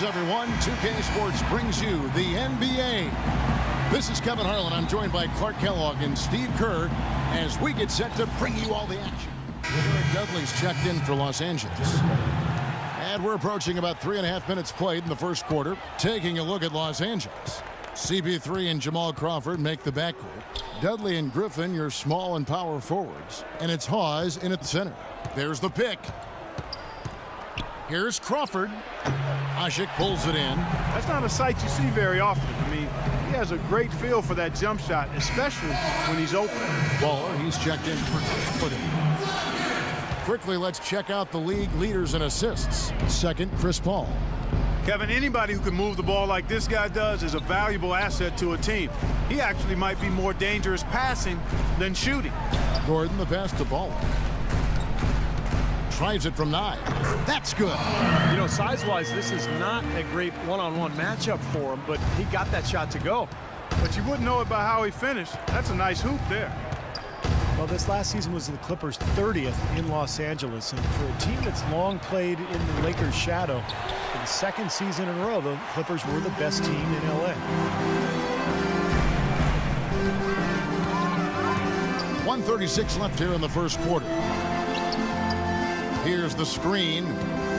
Greetings, everyone. 2K Sports brings you the NBA. This is Kevin Harlan. I'm joined by Clark Kellogg and Steve Kerr as we get set to bring you all the action. Jared Dudley's checked in for Los Angeles. And we're approaching about 3.5 minutes played in the first quarter. Taking a look at Los Angeles. CP3 and Jamal Crawford make the backcourt. Dudley and Griffin, your small and power forwards. And it's Hawes in at the center. There's the pick. Here's Crawford. Ashik pulls it in. That's not a sight you see very often. I mean, he has a great feel for that jump shot, especially when he's open. Baller, he's checked in for footing. Quickly, let's check out the league leaders in assists. Second, Chris Paul. Kevin, anybody who can move the ball like this guy does is a valuable asset to a team. He actually might be more dangerous passing than shooting. Gordon, the pass to Baller. Tries it from 9. That's good. You know, size-wise, this is not a great one-on-one matchup for him, but he got that shot to go. But you wouldn't know it by how he finished. That's a nice hoop there. Well, this last season was the Clippers' 30th in Los Angeles, and for a team that's long played in the Lakers' shadow, for the second season in a row, the Clippers were the best team in LA. 1:36 left here in the first quarter. Here's the screen.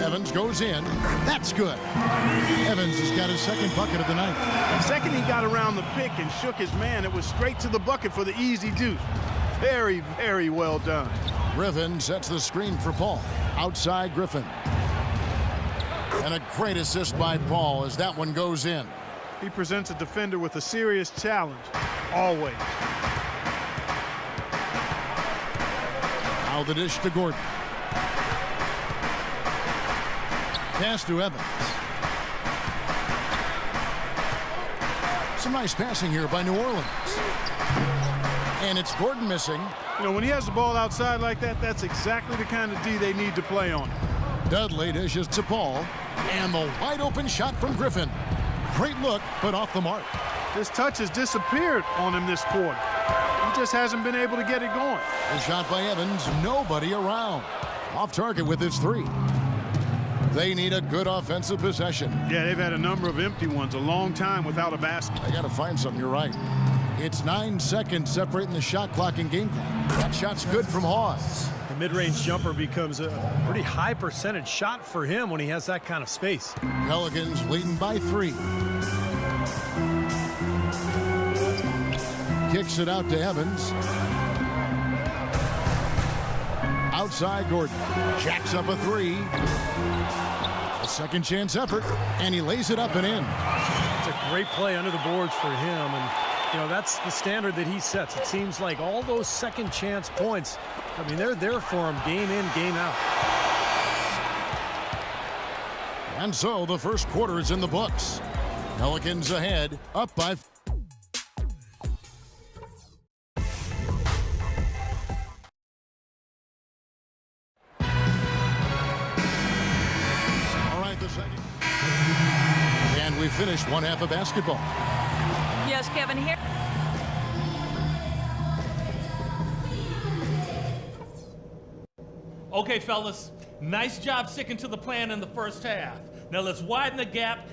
Evans goes in. That's good. Evans has got his second bucket of the night. The second he got around the pick and shook his man, it was straight to the bucket for the easy deuce. Very, very well done. Griffin sets the screen for Paul. Outside Griffin. And a great assist by Paul as that one goes in. He presents a defender with a serious challenge, always. Now the dish to Gordon. Pass to Evans. Some nice passing here by New Orleans. And it's Gordon missing. You know, when he has the ball outside like that, that's exactly the kind of D they need to play on. Dudley dishes to Paul. And the wide open shot from Griffin. Great look, but off the mark. This touch has disappeared on him this quarter. He just hasn't been able to get it going. The shot by Evans, nobody around. Off target with his 3. They need a good offensive possession. Yeah, they've had a number of empty ones, a long time without a basket. They got to find something, you're right. It's 9 seconds separating the shot clock and game clock. That shot's good from Hawes. The mid-range jumper becomes a pretty high percentage shot for him when he has that kind of space. Pelicans leading by 3. Kicks it out to Evans. Outside Gordon. Jacks up a 3. A second chance effort, and he lays it up and in. It's a great play under the boards for him, and you know, that's the standard that he sets. It seems like all those second chance points, I mean, they're there for him game in, game out. And so the first quarter is in the books. Pelicans ahead, up by... All right, the second. And we finished one half of basketball. Yes, Kevin, here. Okay, fellas, nice job sticking to the plan in the first half. Now let's widen the gap.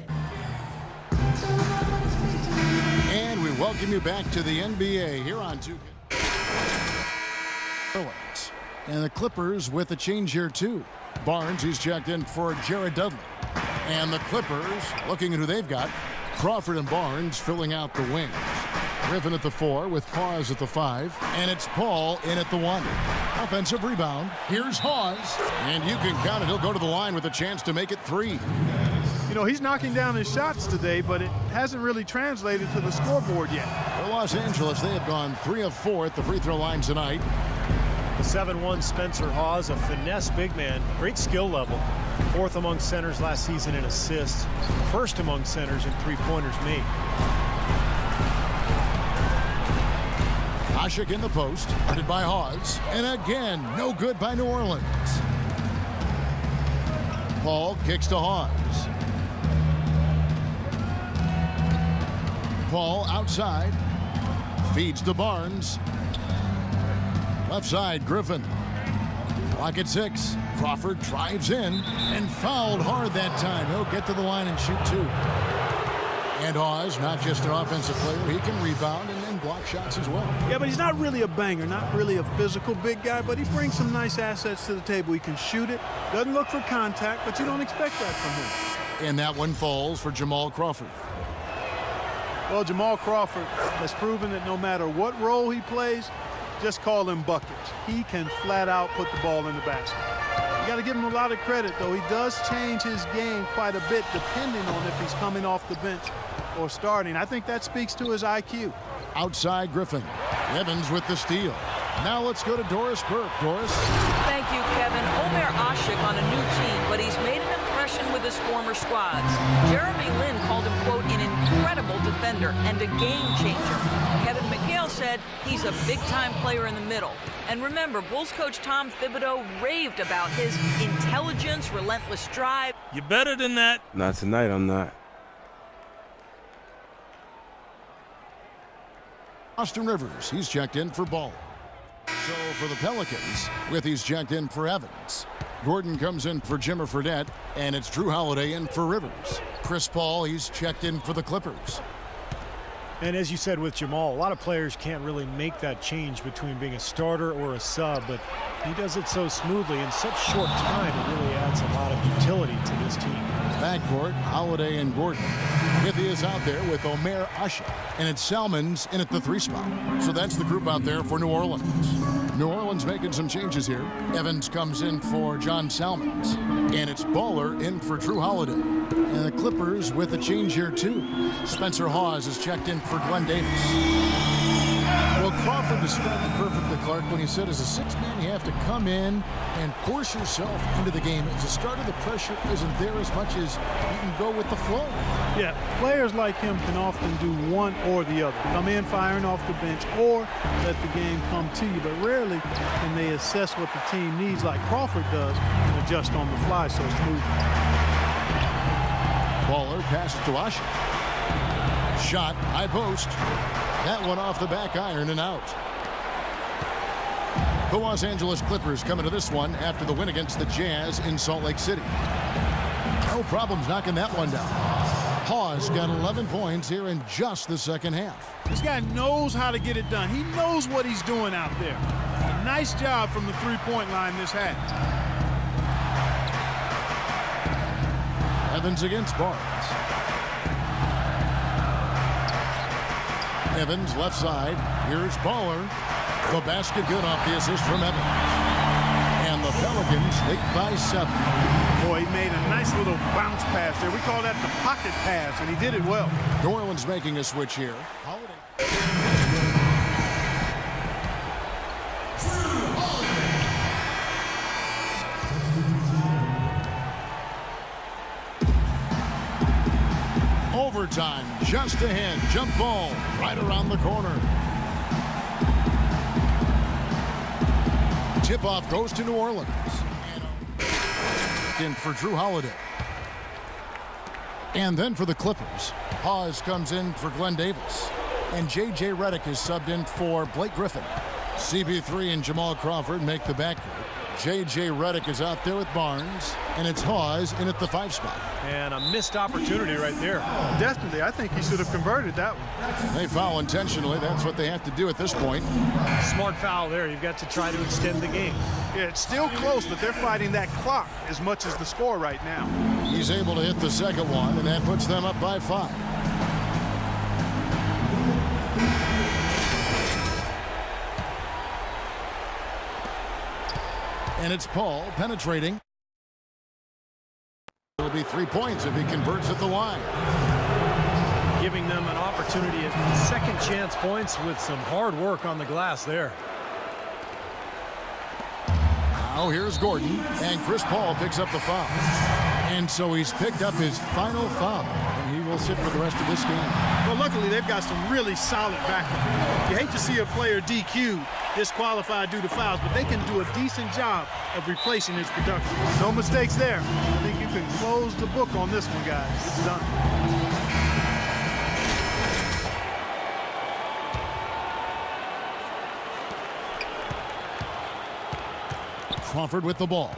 And we welcome you back to the NBA here on 2K. And the Clippers with a change here, too. Barnes, he's checked in for Jared Dudley. And the Clippers, looking at who they've got, Crawford and Barnes filling out the wings. Griffin at the 4 with Hawes at the 5. And it's Paul in at the 1. Offensive rebound. Here's Hawes. And you can count it. He'll go to the line with a chance to make it 3. You know, he's knocking down his shots today, but it hasn't really translated to the scoreboard yet. For Los Angeles, they have gone 3 of 4 at the free throw line tonight. The 7-1 Spencer Hawes, a finesse big man, great skill level. 4th among centers last season in assists. 1st among centers in three-pointers made. Ashik in the post, guarded by Hawes. And again, no good by New Orleans. Paul kicks to Hawes. Paul outside. Feeds to Barnes. Left side, Griffin. Clock at 6. Crawford drives in and fouled hard that time. He'll get to the line and shoot 2. And Hawes, not just an offensive player, he can rebound and block shots as well. Yeah, but he's not really a banger, not really a physical big guy, but he brings some nice assets to the table. He can shoot it, doesn't look for contact, but you don't expect that from him. And that one falls for Jamal Crawford. Well, Jamal Crawford has proven that no matter what role he plays, just call him buckets. He can flat out put the ball in the basket. You got to give him a lot of credit, though. He does change his game quite a bit depending on if he's coming off the bench or starting. I think that speaks to his IQ. Outside Griffin. Evans with the steal. Now let's go to Doris Burke. Doris. Thank you, Kevin. Omer Ashik on a new team, but he's made an impression with his former squads. Jeremy Lin called him, quote, an incredible defender and a game changer. Kevin McHale said he's a big-time player in the middle. And remember, Bulls coach Tom Thibodeau raved about his intelligence, relentless drive. You're better than that. Not tonight, I'm not. Austin Rivers, he's checked in for Ball. So for the Pelicans, Withy's checked in for Evans. Gordon comes in for Jimmer Fredette, and it's Drew Holiday in for Rivers. Chris Paul, he's checked in for the Clippers. And as you said with Jamal, a lot of players can't really make that change between being a starter or a sub, but he does it so smoothly in such short time. It really adds a lot of utility to this team. Backcourt, Holiday and Gordon. Withy is out there with Omer Ashik, and it's Salmons in at the 3 spot. So that's the group out there for New Orleans. New Orleans making some changes here. Evans comes in for John Salmons, and it's Baller in for Drew Holiday. And the Clippers with a change here too. Spencer Hawes is checked in for Glenn Davis. Well, Crawford described it perfectly, Clark, when he said as a 6th man, you have to come in and force yourself into the game. As a starter, the pressure isn't there as much as you can go with the flow. Yeah, players like him can often do one or the other. Come in firing off the bench or let the game come to you, but rarely can they assess what the team needs like Crawford does and adjust on the fly so smoothly. Baller passes to Ashik. Shot, high post. That one off the back iron and out. The Los Angeles Clippers coming to this one after the win against the Jazz in Salt Lake City. No problems knocking that one down. Hawes got 11 points here in just the second half. This guy knows how to get it done. He knows what he's doing out there. A nice job from the three-point line this half. Evans against Barnes. Evans left side. Here's Baller. The basket good off the assist from Evans. And the Pelicans lead by 7. Boy, he made a nice little bounce pass there. We call that the pocket pass, and he did it well. New Orleans making a switch here. Holiday. Overtime, just ahead. Jump ball right around the corner. Tip-off goes to New Orleans. In for Drew Holiday. And then for the Clippers, Hawes comes in for Glenn Davis. And J.J. Redick is subbed in for Blake Griffin. CB3 and Jamal Crawford make the backcourt. J.J. Redick is out there with Barnes, and it's Hawes in at the 5 spot. And a missed opportunity right there. Definitely, I think he should have converted that one. They foul intentionally. That's what they have to do at this point. Smart foul there. You've got to try to extend the game. Yeah, it's still close, but they're fighting that clock as much as the score right now. He's able to hit the second one, and that puts them up by 5. And it's Paul penetrating. It'll be 3 points if he converts at the line. Giving them an opportunity at second chance points with some hard work on the glass there. Now here's Gordon, and Chris Paul picks up the foul. And so he's picked up his final foul, and he will sit for the rest of this game. Well, luckily, they've got some really solid backup. You hate to see a player DQ'd, disqualified due to fouls, but they can do a decent job of replacing his production. No mistakes there. I think you can close the book on this one, guys. It's done. Crawford with the ball.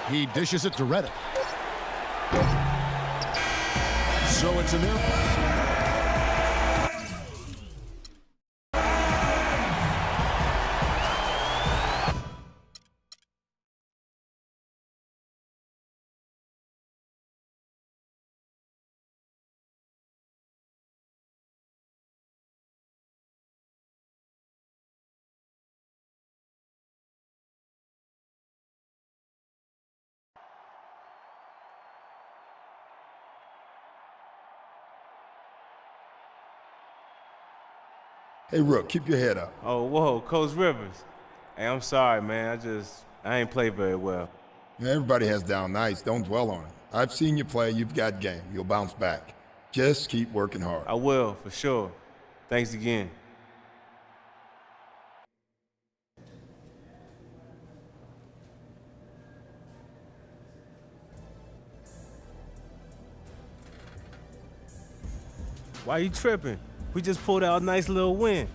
He dishes it to Reddick. So it's a new. Hey, Rook, keep your head up. Oh, whoa, Coach Rivers. Hey, I'm sorry, man. I ain't played very well. Everybody has down nights. Don't dwell on it. I've seen you play. You've got game. You'll bounce back. Just keep working hard. I will, for sure. Thanks again. Why you tripping? We just pulled out a nice little win.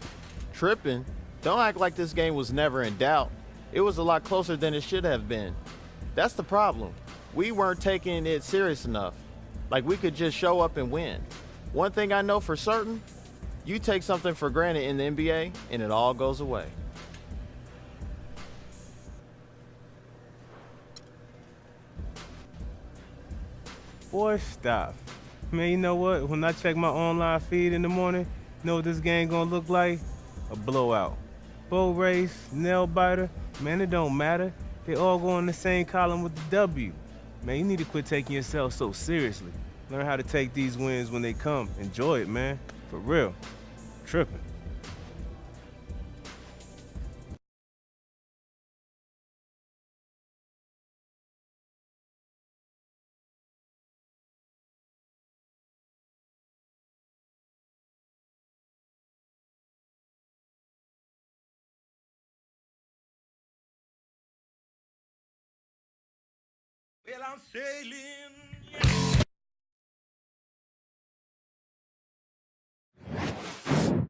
Tripping? Don't act like this game was never in doubt. It was a lot closer than it should have been. That's the problem. We weren't taking it serious enough. Like we could just show up and win. One thing I know for certain, you take something for granted in the NBA and it all goes away. Boy, stop. Man, you know what? When I check my online feed in the morning, you know what this game gonna look like? A blowout. Boat race, nail biter, man, it don't matter. They all go in the same column with the W. Man, you need to quit taking yourself so seriously. Learn how to take these wins when they come. Enjoy it, man. For real. Tripping. Well, I'm sailing